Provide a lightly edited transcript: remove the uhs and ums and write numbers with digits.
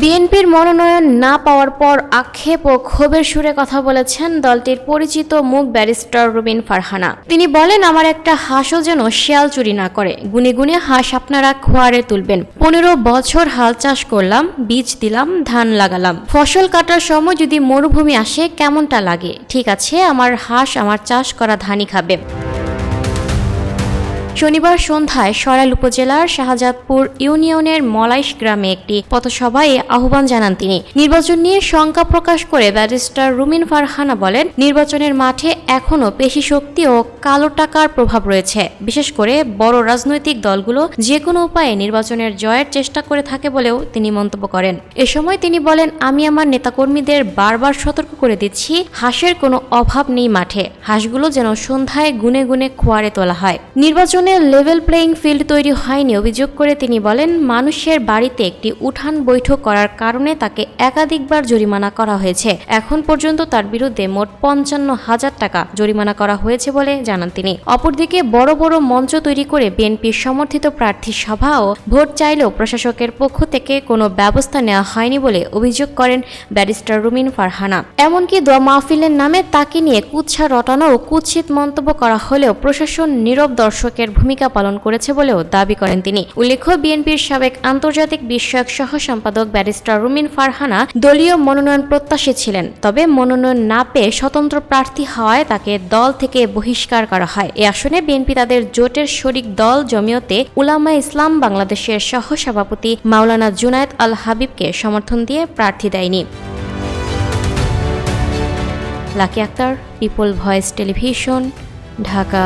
বিএনপির মনোনয়ন না পাওয়ার পর আক্ষেপ ও ক্ষোভের সুরে কথা বলেছেন দলটির পরিচিত মুখ ব্যারিস্টার রুমিন ফারহানা। তিনি বলেন, আমার একটা হাঁসও যেন শিয়াল চুরি না করে। গুনে গুনে হাঁস আপনারা খোয়ারে তুলবেন। 15 বছর হাল চাষ করলাম, বীজ দিলাম, ধান লাগালাম। ফসল কাটার সময় যদি মরুভূমি আসে কেমনটা লাগে? ঠিক আছে, আমার হাঁস আমার চাষ করা ধানই খাবে। শনিবার সন্ধ্যায় সরাইল উপজেলার শাহজাদপুর ইউনিয়নের মলাইশ গ্রামে একটি পথসভায় আহ্বান জানান তিনি। নির্বাচন নিয়ে শঙ্কা প্রকাশ করে ব্যারিস্টার রুমিন ফারহানা বলেন, নির্বাচনের মাঠে এখনও পেশি শক্তি ও কালো টাকার প্রভাব রয়েছে। বিশেষ করে বড় রাজনৈতিক দলগুলো যে কোনো উপায়ে নির্বাচনের জয়ের চেষ্টা করে থাকে বলেও তিনি মন্তব্য করেন। এ সময় তিনি বলেন, আমি আমার নেতাকর্মীদের বারবার সতর্ক করে দিচ্ছি, হাঁসের কোনো অভাব নেই মাঠে। হাঁসগুলো যেন সন্ধ্যায় গুনে গুনে খোয়ারে তোলা হয়। নির্বাচনে লেভেল প্লেইং ফিল্ড তৈরি হয়নি অভিযোগ করে তিনি বলেন, মানুষের বাড়িতে একটি উঠান বৈঠক করার কারণে তাকে একাধিকবার জরিমানা করা হয়েছে। এখন পর্যন্ত তার বিরুদ্ধে মোট 55,000 টাকা জরিমানা করা হয়েছে বলে জানান তিনি। অপরদিকে বড় বড় মঞ্চ তৈরি করে বিএনপির সমর্থিত প্রার্থী সভা ও ভোট চাইলেও প্রশাসকের পক্ষ থেকে কোনো ব্যবস্থা নেওয়া হয়নি বলে অভিযোগ করেন ব্যারিস্টার রুমিন ফারহানা। এমনকি দোয়া মাহফিলের নামে তাকে নিয়ে কুৎসা রটানো ও কুৎসিত মন্তব্য করা হলেও প্রশাসন নীরব দর্শকের ভূমিকা পালন করেছে বলেও দাবি করেন তিনি। উল্লেখ্য, বিএনপির সাবেক আন্তর্জাতিক বিষয়ক সহ সম্পাদক ব্যারিস্টার রুমিন ফারহানা দলীয় মনোনয়ন প্রত্যাশী ছিলেন। তবে মনোনয়ন না পেয়ে স্বতন্ত্র প্রার্থী হওয়ায় তাকে দল থেকে বহিষ্কার করা হয়। এ আসনে বিএনপি তাদের জোটের শরিক দল জমিয়তে উলামায়ে ইসলাম বাংলাদেশের সহ সভাপতি মাওলানা জুনায়েদ আল হাবিবকে সমর্থন দিয়ে প্রার্থী দেয়নি। Lucky Akter, People Voice Television, Dhaka.